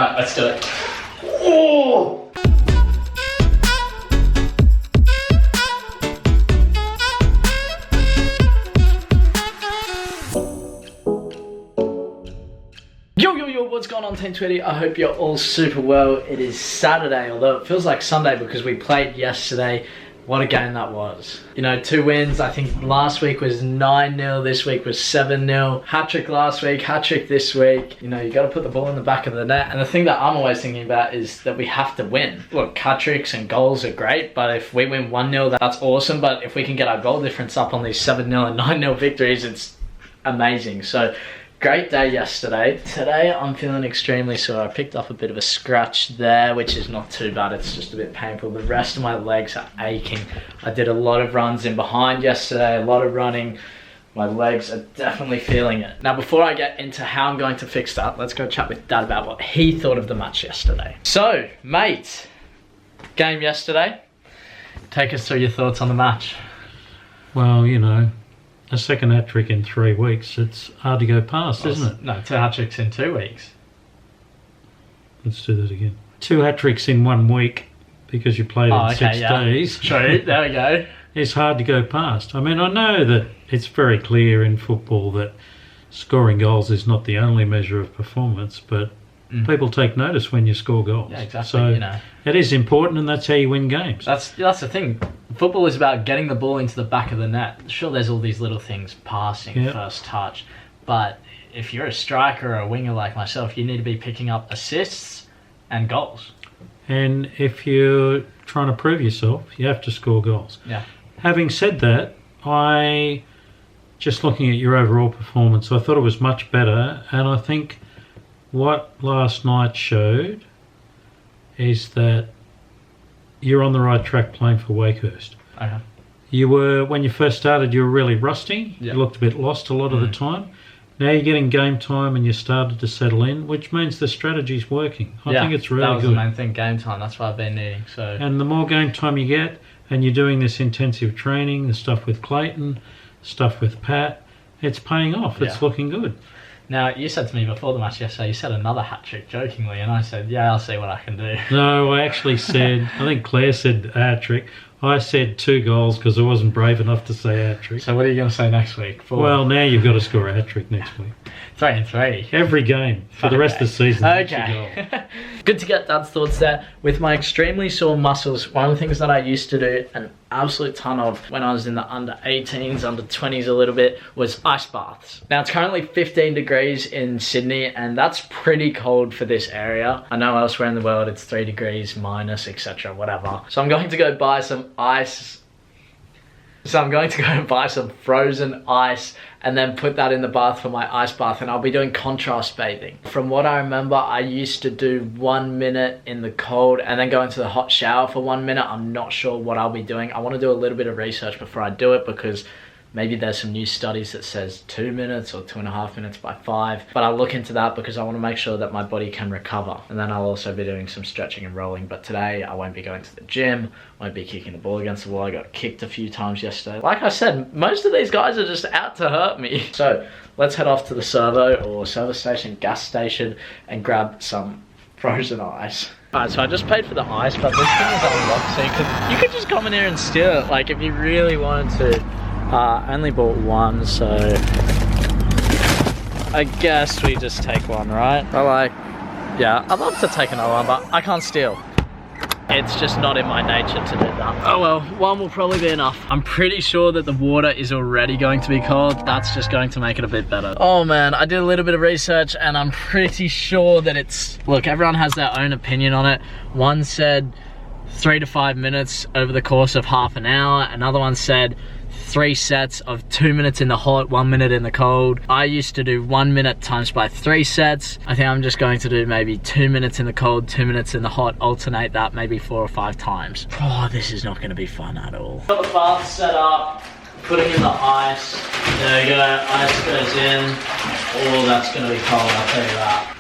Alright, let's do it. Oh! Yo, what's going on, Team Twitty? I hope you're all super well. It is Saturday, although it feels like Sunday because we played yesterday. What a game that was. You know, 2 wins. I think last week was 9-0, this week was 7-0. Hat-trick last week, hat-trick this week. You know, you got to put the ball in the back of the net. And the thing that I'm always thinking about is that we have to win. Look, hat-tricks and goals are great, but if we win 1-0, that's awesome. But if we can get our goal difference up on these 7-0 and 9-0 victories, it's amazing. So, great day yesterday. Today I'm feeling extremely sore. I picked up a bit of a scratch there, which is not too bad. It's just a bit painful. The rest of my legs are aching. I did a lot of runs in behind yesterday, a lot of running. My legs are definitely feeling it. Now, before I get into how I'm going to fix that, let's go chat with Dad about what he thought of the match yesterday. So, mate, game yesterday. Take us through your thoughts on the match. Well, you know, a second hat-trick in 3 weeks, it's hard to go past, isn't it? No, 2 hat-tricks in 2 weeks. Let's do that again. 2 hat-tricks in 1 week because you played in 6 days. True, there we go. It's hard to go past. I mean, I know that it's very clear in football that scoring goals is not the only measure of performance, but people take notice when you score goals. Yeah, exactly. So you know, it is important, and that's how you win games. That's the thing. Football is about getting the ball into the back of the net. Sure, there's all these little things, passing, first touch, but if you're a striker or a winger like myself, you need to be picking up assists and goals. And if you're trying to prove yourself, you have to score goals. Yeah. Having said that, just looking at your overall performance, I thought it was much better, and I think what last night showed is that you're on the right track playing for Wakehurst. Okay. You were, when you first started, you were really rusty. Yeah. You looked a bit lost a lot of the time. Now you're getting game time and you started to settle in, which means the strategy's working. I think it's really good. That was the main thing, game time. That's what I've been needing. So. And the more game time you get, and you're doing this intensive training, the stuff with Clayton, stuff with Pat, it's paying off. It's looking good. Now, you said to me before the match yesterday, you said another hat-trick jokingly, and I said, yeah, I'll see what I can do. No, I actually said, I think Claire said hat-trick. I said 2 goals because I wasn't brave enough to say hat-trick. So what are you going to say next week? 4? Well, now you've got to score a hat-trick next week. 3 and 3. Every game for the rest of the season. Okay. Good to get Dad's thoughts there. With my extremely sore muscles, one of the things that I used to do an absolute ton of when I was in the under 18s, under 20s a little bit, was ice baths. Now, it's currently 15 degrees in Sydney, and that's pretty cold for this area. I know elsewhere in the world it's 3 degrees minus, etc., whatever. So I'm going to go buy some ice. So I'm going to go and buy some frozen ice and then put that in the bath for my ice bath, and I'll be doing contrast bathing. From what I remember, I used to do 1 minute in the cold and then go into the hot shower for 1 minute. I'm not sure what I'll be doing. I want to do a little bit of research before I do it because maybe there's some new studies that says 2 minutes or 2.5 minutes by 5. But I'll look into that because I want to make sure that my body can recover. And then I'll also be doing some stretching and rolling. But today I won't be going to the gym, won't be kicking the ball against the wall. I got kicked a few times yesterday. Like I said, most of these guys are just out to hurt me. So let's head off to the servo or service station, gas station, and grab some frozen ice. Alright, so I just paid for the ice, but this thing is unlocked, so you could just come in here and steal it, like if you really wanted to. I only bought 1, so I guess we just take 1, right? But like, yeah, I'd love to take another one, but I can't steal. It's just not in my nature to do that. Oh well, 1 will probably be enough. I'm pretty sure that the water is already going to be cold. That's just going to make it a bit better. Oh man, I did a little bit of research and I'm pretty sure that it's... Look, everyone has their own opinion on it. One said 3 to 5 minutes over the course of half an hour. Another one said 3 sets of 2 minutes in the hot, 1 minute in the cold. I used to do 1 minute times by 3 sets. I think I'm just going to do maybe 2 minutes in the cold, 2 minutes in the hot, alternate that maybe 4 or 5 times. Oh, this is not going to be fun at all. Got the bath set up, putting in the ice. There we go, ice goes in. Oh, that's going to be cold, I'll tell you that.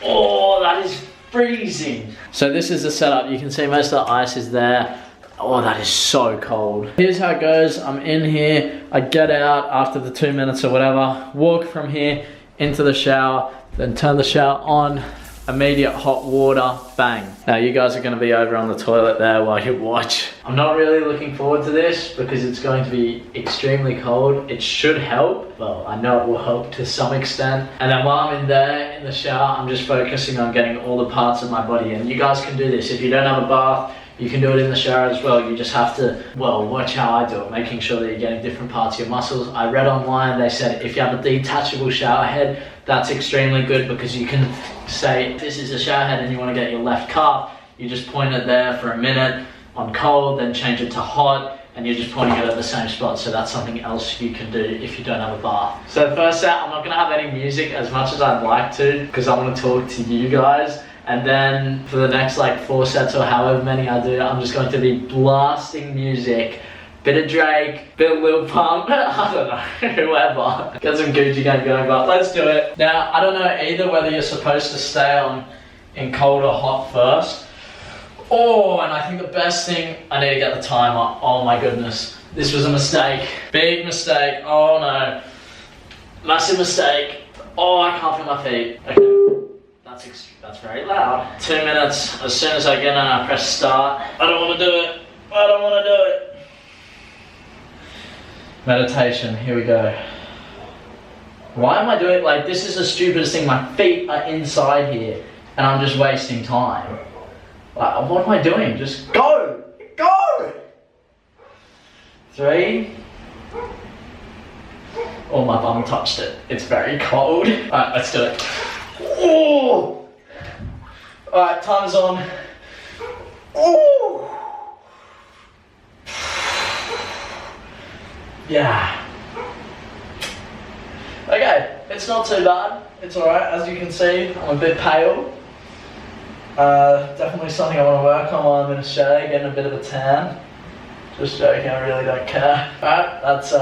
Oh, that is freezing. So this is the setup. You can see most of the ice is there. Oh, that is so cold. Here's how it goes. I'm in here. I get out after the 2 minutes or whatever, walk from here into the shower, then turn the shower on, immediate hot water, bang. Now you guys are going to be over on the toilet there while you watch. I'm not really looking forward to this because it's going to be extremely cold. It should help. Well, I know it will help to some extent. And then while I'm in there in the shower, I'm just focusing on getting all the parts of my body. And you guys can do this. If you don't have a bath, you can do it in the shower as well. You just have to, well, watch how I do it, making sure that you're getting different parts of your muscles. I read online, they said if you have a detachable shower head, that's extremely good because you can say, this is a shower head and you want to get your left calf, you just point it there for a minute on cold, then change it to hot, and you're just pointing it at the same spot. So that's something else you can do if you don't have a bath. So first set, I'm not going to have any music as much as I'd like to because I want to talk to you guys. And then for the next like 4 sets or however many I do, I'm just going to be blasting music. Bit of Drake, bit of Lil Pump, I don't know, whoever. Get some Gucci Gang going, but let's do it. Now, I don't know either whether you're supposed to stay on in cold or hot first. Oh, and I think the best thing, I need to get the timer. Oh my goodness, this was a mistake. Big mistake, oh no. Massive mistake. Oh, I can't feel my feet. Okay. That's very loud. 2 minutes, as soon as I get in I press start. I don't want to do it. I don't want to do it. Meditation, here we go. Why am I doing it like this? Is the stupidest thing. My feet are inside here and I'm just wasting time. Like, what am I doing? Just go! Go! 3. Oh, my bum touched it. It's very cold. Alright, let's do it. Oh! Alright, time's on. Oh! Yeah. Okay, it's not too bad. It's alright, as you can see, I'm a bit pale. Definitely something I want to work on while I'm in Australia, getting a bit of a tan. Just joking, I really don't care. Alright, that's,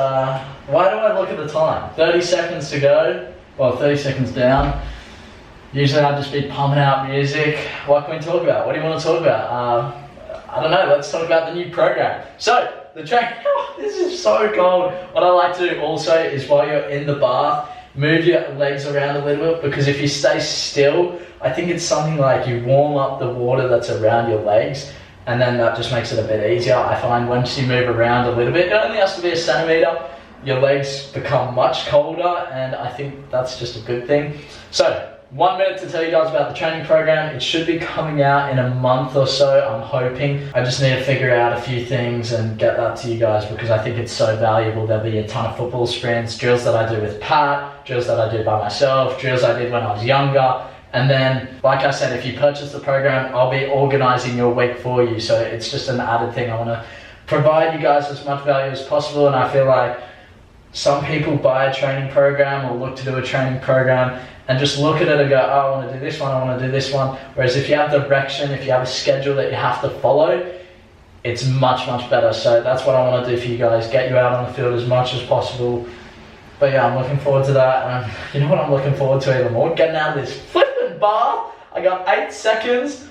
why do I look at the time? 30 seconds to go. Well, 30 seconds down. Usually I'd just be pumping out music. What can we talk about? What do you want to talk about? I don't know, let's talk about the new program. So, the track, this is so cold. What I like to do also is while you're in the bath, move your legs around a little bit, because if you stay still, I think it's something like you warm up the water that's around your legs, and then that just makes it a bit easier. I find once you move around a little bit, it only has to be a centimeter, your legs become much colder, and I think that's just a good thing. So, 1 minute to tell you guys about the training program. It should be coming out in a month or so, I'm hoping. I just need to figure out a few things and get that to you guys because I think it's so valuable. There'll be a ton of football sprints, drills that I do with Pat, drills that I do by myself, drills I did when I was younger. And then, like I said, if you purchase the program, I'll be organizing your week for you. So it's just an added thing. I want to provide you guys as much value as possible, and I feel like some people buy a training program or look to do a training program and just look at it and go, oh, I want to do this one, I want to do this one. Whereas if you have direction, if you have a schedule that you have to follow, it's much, much better. So that's what I want to do for you guys, get you out on the field as much as possible. But yeah, I'm looking forward to that. You know what I'm looking forward to even more? Getting out of this flipping bath. I got 8 seconds.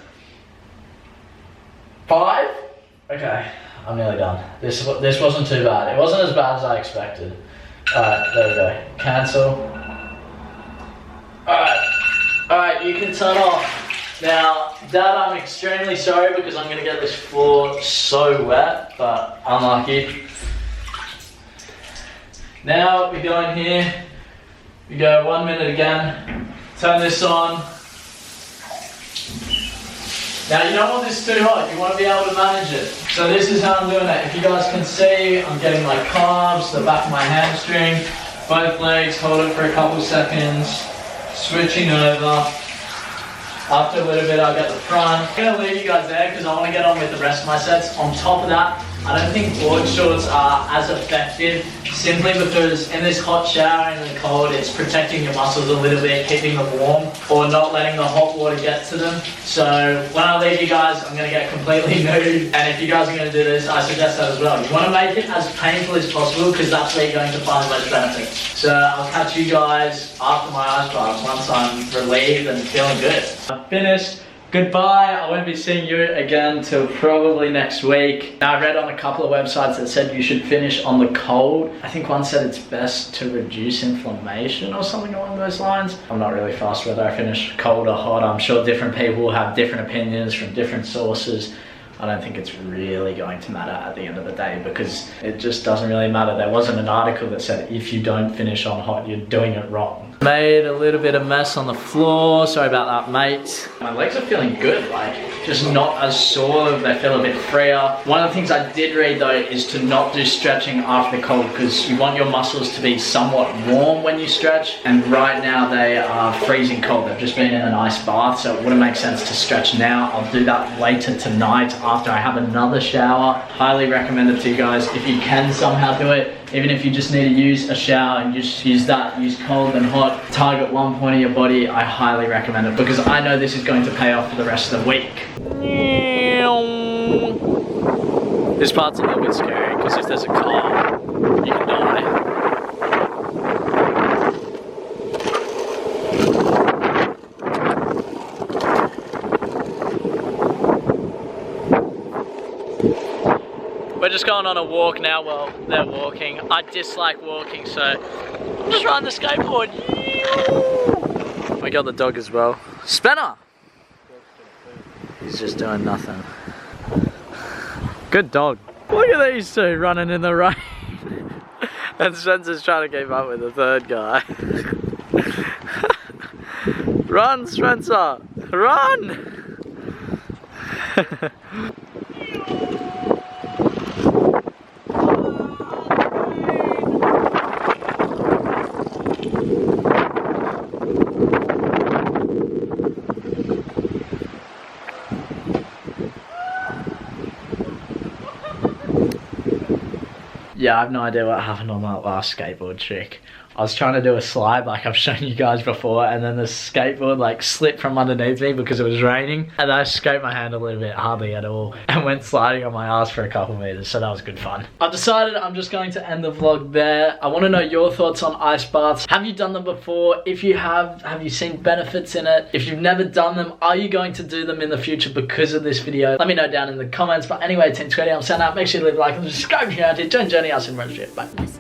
5. Okay, I'm nearly done. This wasn't too bad. It wasn't as bad as I expected. Alright, there we go. Cancel. Alright, you can turn off. Now, Dad, I'm extremely sorry because I'm going to get this floor so wet, but unlucky. Now, we go in here, we go 1 minute again, turn this on. Now, you don't want this too hot, you want to be able to manage it. So this is how I'm doing it. If you guys can see, I'm getting my calves, the back of my hamstring, both legs, hold it for a couple seconds. Switching over. After a little bit, I'll get the front. I'm going to leave you guys there because I want to get on with the rest of my sets. On top of that, I don't think board shorts are as effective simply because in this hot shower and in the cold, it's protecting your muscles a little bit, keeping them warm, or not letting the hot water get to them. So when I leave you guys, I'm going to get completely nude. And if you guys are going to do this, I suggest that as well. You want to make it as painful as possible because that's where you're going to find the most benefit. So I'll catch you guys after my ice bath once I'm relieved and feeling good. I've finished. Goodbye. I won't be seeing you again till probably next week. Now, I read on a couple of websites that said you should finish on the cold. I think one said it's best to reduce inflammation or something along those lines. I'm not really fussed whether I finish cold or hot. I'm sure different people will have different opinions from different sources. I don't think it's really going to matter at the end of the day because it just doesn't really matter. There wasn't an article that said if you don't finish on hot, you're doing it wrong. Made a little bit of mess on the floor. Sorry about that, mate. My legs are feeling good, like just not as sore. They feel a bit freer. One of the things I did read though is to not do stretching after cold because you want your muscles to be somewhat warm when you stretch. And right now they are freezing cold. They've just been in an ice bath, so it wouldn't make sense to stretch now. I'll do that later tonight after I have another shower. Highly recommend it to you guys. If you can somehow do it, even if you just need to use a shower and just use that, use cold and hot, target one point of your body, I highly recommend it because I know this is going to pay off for the rest of the week. This part's a little bit scary because if there's a car, you can die. We're just going on a walk now. Well, they're walking. I dislike walking, so I'm just riding the skateboard. We got the dog as well. Spencer! He's just doing nothing. Good dog. Look at these two running in the rain. And Spencer's trying to keep up with the third guy. Run, Spencer! Run! Yeah, I have no idea what happened on that last skateboard trick. I was trying to do a slide like I've shown you guys before, and then the skateboard like slipped from underneath me because it was raining, and I scraped my hand a little bit, hardly at all, and went sliding on my ass for a couple meters, so that was good fun. I've decided I'm just going to end the vlog there. I want to know your thoughts on ice baths. Have you done them before? If you have you seen benefits in it? If you've never done them, are you going to do them in the future because of this video? Let me know down in the comments. But anyway, Team Squiddy, I'm signing out. Make sure you leave a like and subscribe if you're out here. Join Journey. I'll see you in the next video. Bye.